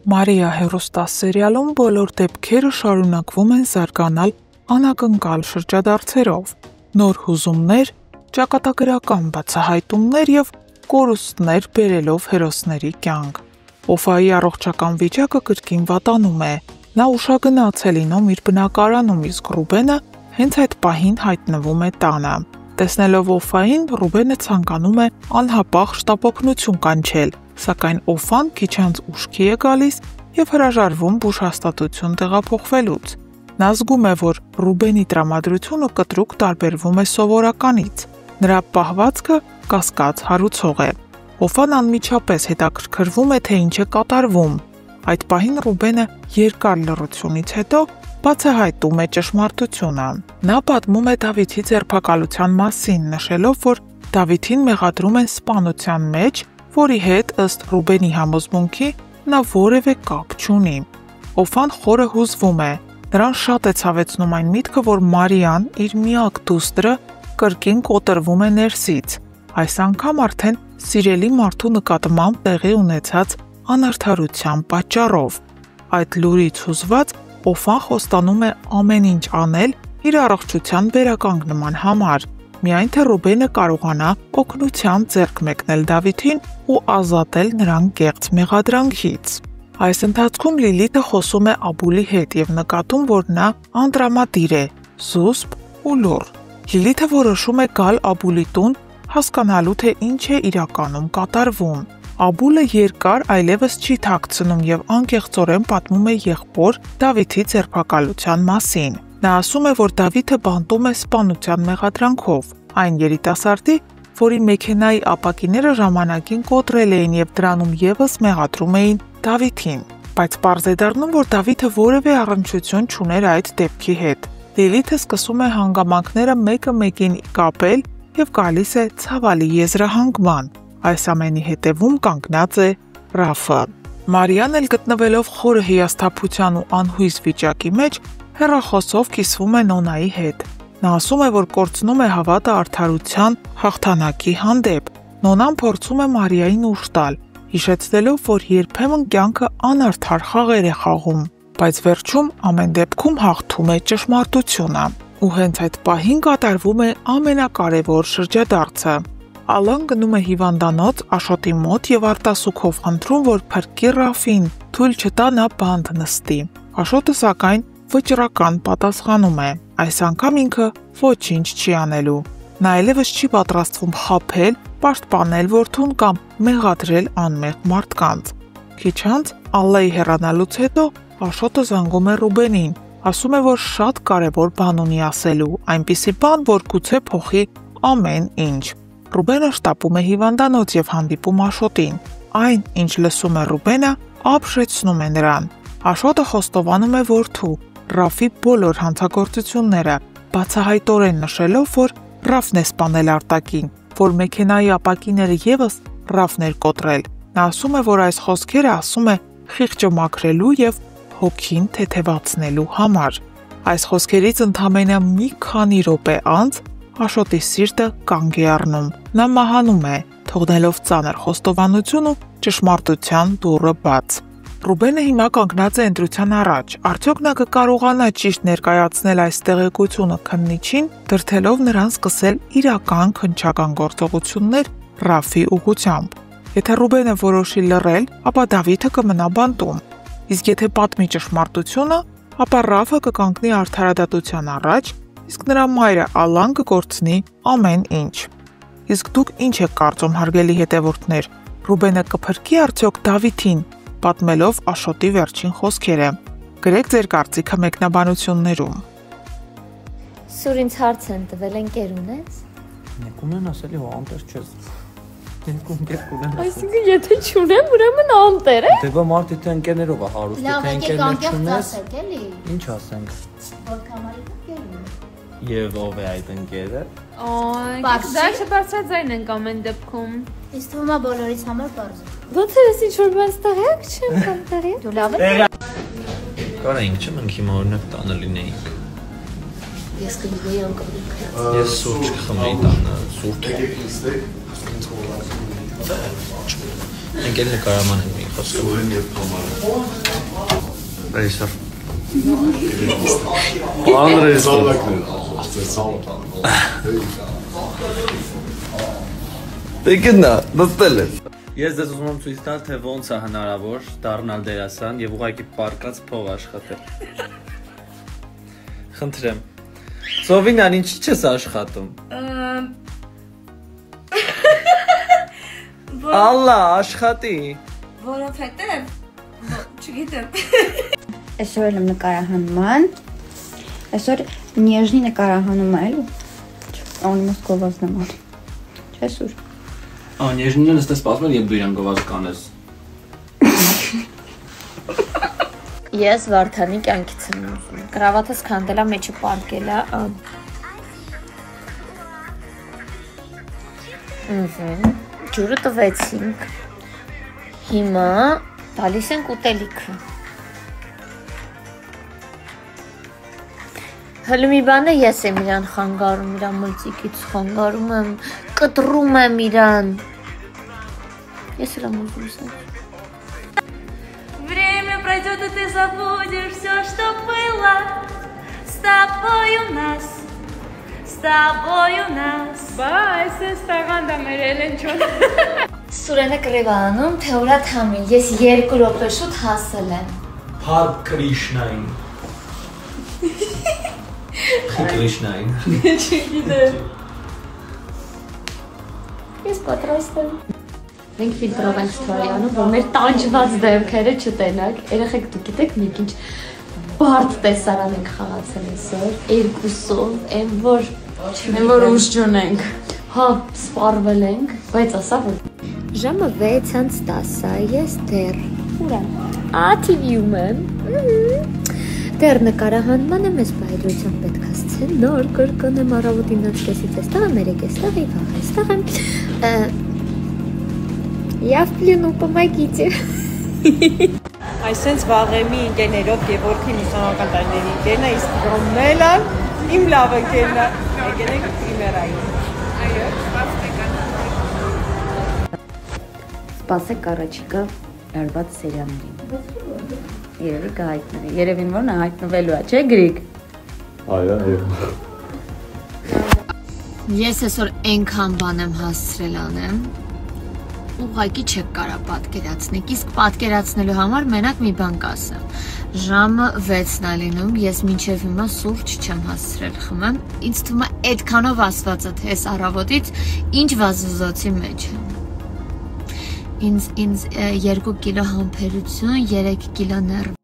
Մարիա հեռուստասերիալում բոլոր դեպքերը շարունակվում են զարգանալ անակնկալ շրջադարձերով, նոր հուզումներ, ճակատագրական բացահայտումներ և կորուստներ բերելով հերոսների կյանք։ Օֆայի առողջական վիճակը կրկին վատանում է, նա ուշագնաց է լինում իր բնակարանում, իսկ Ռուբենը հենց այդ պահին հայտնվում է տանը։ Տեսնելով Օֆային, Ռուբենը ցանկանում է անհապաղ շտապօգնություն կանչել, սակայն Օֆան քիչ անց ուշքի է գալիս և հրաժարվում բուժհաստատություն տեղափոխվելուց։ Նա զգում է, որ Ռուբենի տրամադրությունը կտրուկ տարբերվում է սովորականից։ Նրա պահվածքը կասկած հարուցող է։ Օֆան անմիջապես հետաքրքրվում է, թե ինչ է կատարվում։ Այդ պահին Ռուբենը երկար լռությունից հետո բացահայտում է ճշմարտությունը։ Նա պատմում է Դավիթի ձերբակալության մասին, նշելով, որ Դավիթին մեղադրում են սպանության մեջ, որի հետ, ըստ Ռուբենի համոզմունքի, նա որևէ կապ չունի։ Օֆան խորը հուզվում է։ Նրան շատ է ցավեցնում այն միտքը, որ Մարիան, իր միակ դուստրը, կրկին կոտրվում է ներսից, այս անգամ արդեն սիրելի մարդու նկատմամբ տեղի ունեցած անարդարության պատճառով։ Այդ լուրից հուզված Օֆան խոստանում է ամեն ինչ անել իր առողջության վերականգնման համար, միայն թե Ռուբենը կարողանա օգնության ձեռք մեկնել Դավիթին ու ազատել նրան կեղծ մեղադրանքից։ Այս ընթացքում Լիլիթը խոսում է Աբուլի հետ և նկատում, որ նա անտրամադիր է, զուսպ ու լուռ։ Լիլիթը որոշում է գալ Աբուլի տուն, հասկանալու, թե ինչ է իրականում կատարվում։ Աբուլը երկար այլևս չի թաքցնում և անկեղծորեն պատմում է եղբոր Դավիթի ձերբակալության մասին։ Նա ասում է, որ Դավիթը բանտում է սպանության մեղադրանքով այն երիտասարդի, որի մեքենայի ապակիները ժամանակին կոտրել էին և դրանում ևս մեղադրում էին Դավիթին, բայց պարզ է դառնում, որ Դավիթը որևէ առնչություն չուներ այդ դեպքի հետ։ Լիլիթը սկսում է հանգամանքները մեկը մեկին կապել և գալիս է ցավալի եզրահանգման։ Այս ամենի հետևում կանգնած է Ռաֆը։ Մարիան էլ գտնվելով խորը հիասթափության ու անհույս վիճակի մեջ, հեռախոսով կիսվում է Նոնայի հետ։ Նա ասում է, որ կորցնում է հավատը արդարության հաղթանակի հանդեպ։ Նոնան փորձում է Մարիային ուժ տալ, հիշեցնելով, որ երբեմն կյանքը անարդար խաղեր է խաղում, բայց վերջում ամեն դեպքում հաղթում է ճշմարտությունը։ Ու հենց այդ պահին կատարվում է ամենակարևոր շրջադարձը։ Ալան գնում է հիվանդանոց Աշոտի մոտ և արտասուքով խնդրում, որ փրկի Ռաֆին, թույլ չտա նա բանտ նստի։ Աշոտը սակայն վճռական պատասխանում է։ Այս անգամ ինքը ոչինչ չի անելու։ Նա այլևս չի պատրաստվում խաբել, պաշտպանել որդուն կամ մեղադրել անմեղ մարդկանց։ Քիչ անց Ալլայի հեռանալուց հետո Աշոտը զանգում է Ռուբենին, ասում է, որ շատ կարևոր բան ունի ասելու, այնպիսի բան, որ գուցե փոխի ամեն ինչ։ Ռուբենը շտապում է հիվանդանոց և հանդիպում Աշոտին։ Այն, ինչ լսում է Ռուբենը, ապշեցնում է նրան։ Աշոտը խոստովանում է որդու, Ռաֆի բոլոր հանցագործությունները, բացահայտորեն նշելով, որ Ռաֆն է սպանել արտակին, որ մեքենայի ապակիները ևս Ռաֆն էր կոտրել։ Նա ասում է, որ այս խոսքերը ասում է խիղճը մաքրելու և հոգին թեթևացնելու համար։ Այս խոսքերից ընդամենը մի քանի րոպե անց Աշոտի սիրտը կանգ է առնում։ Նա մահանում է, թողնելով ծանր խոստովանություն ու ճշմարտության դուռը բաց։ Ռուբենը հիմա կանգնած է ընտրության առաջ։ Արդյոք նա կկարողանա ճիշտ ներկայացնել այս տեղեկությունը քննիչին, դրդելով նրան սկսել իրական քննչական գործողություններ Ռաֆի ուղղությամբ։ Եթե Ռուբենը որոշի լռել, ապա Դավիթը կմնա բանտում։ Իսկ եթե պատմի ճշմարտությունը, ապա Ռաֆը կկանգնի արդարադատության առաջ, իսկ նրա մայրը Ալան կկորցնի ամեն ինչ։ Իսկ դուք ինչ եք կարծում, հարգելի հետևորդներ, Ռուբենը կփրկի արդյոք Դավիթին, պատմելով Աշոտի վերջին խոսքերը։ Գրեք ձեր կարծիքը մեկնաբանություններում։ Սուր ինձ հարց են տվել, ընկեր ունես։ Ունեն ասելի հո անտեր չես։ Ընկեր ունեն։ Այսինքն եթե չունեմ, ուրեմն անտեր է։ Դե բա մարդի թե ընկերներով է հարուստ, թե ընկերներ չունես։ էլի։ Ինչ ասենք։ Որ կամարի ընկեր ունես։ Եվ ով է այդ ընկերը։ Դա չբարձրաձայն ենք ամեն դեպքում։ Իսկ թվում է բոլորից համար բարձր։ Ոնց է ինչ որ բան ստեղեք, չեմ կանտարի։ Դու լավ ես։ Կարայինք չեմ ընկի օրինակ տանը լինեինք։ Ես կգնայի անկապ։ Ես սուրճ կխմեի տանը, սուրճ։ Ընկերները կարաման են մի Ասկովեն և կամարը։ Այսար։ Պանրես Սալակներ, Տեկնա, նստել ես։ Ես դες ուզում եմ ցույց տալ, թե ոնց է հնարավոր դառնալ դերասան եւ ուղղակի պարկած փող աշխատել։ Խնդրեմ։ Սովինան, ինչի՞ չես աշխատում։ Ալլա, աշխատի։ Որովհետև չգիտեմ։ Այսօր եմ նկարահանման։ Այսօր նեժնի նկարահանում է, էլի։ Անիմս գովազդն եմ անի։ Չէ՞ սուր։ Նեժնին ես սպասում եմ, երբ դու իրան գովազդ կանես։ Ես Վարդանի կյանքից եմ ուզում։ Կրավաթս քանդելա մեջը պարկելա։ Ջուրը տվեցինք։ Հիմա տալիս ենք ուտելիքը։ Հələ մի բան է ես եմ իրան խանգարում, իրան մլծիկից խանգարում եմ, կտրում եմ իրան։ Ես էլ եմ ուզում սա։ Время пройдет, и ты забудешь все, что было. С тобой у нас, с тобой у нас. Բայց ես տաղանդա մեր Էլենչոն։ Սուրենը կրևանում, թե ուրա թամին, ես 2 րոպե շուտ հասել եմ։ Հար Կրիշնային։ Կրիշնային։ Չգիտեմ։ Ես պատրաստ եմ։ Մենք ֆիլտրով ենք story անում, որ մեր տանջված դեմքերը չտենակ։ Երեխեք դուք գիտեք մենք ինչ բարդ տեսարան ենք խաղացել այսօր, երկուսով, այն որ ուժ չունենք։ Հա, սպառվել ենք, բայց ասա որ ժամը 6:10 ես դեռ ուրա։ TV-ում եմ։ Դեռ նկարահանման եմ, ես բայդրությամբ պետք է նոր կրկնեմ առավոտին 9:30-ից էստեղ եմ, 3:00-ից եւ վաղ էստեղ եմ։ Я в плену, помогите։ Այսենց վաղեմի ընկերներով Գևորգին ուսանողական տարիների ընկերն է, իսկ Ռոմելը իմ լավ ընկերն է։ Եկեք պրեմիերային։ Այո, Սպասեք առաջիկա արված սերիալներին։ Երևի կհայտնվի։ Երևին որն է հայտնվելու է, չէ՞ Գրիգ։ Այո։ Ես այսօր այնքան բան եմ հասցրել անեմ, ուղղակի չեք կարա պատկերացնեք, իսկ պատկերացնելու համար մենակ մի բան կասեմ։ Ժամը 6-ն է լինում, ես մինչև հիմա սուրճ չեմ հասցրել խմեմ, ինձ թվում է այդքանով ասվածը, թե այս առավոտից ինչ վազուզոցի մեջ եմ։ Ինձ 2 կիլո համբերություն, 3 կիլո ներվ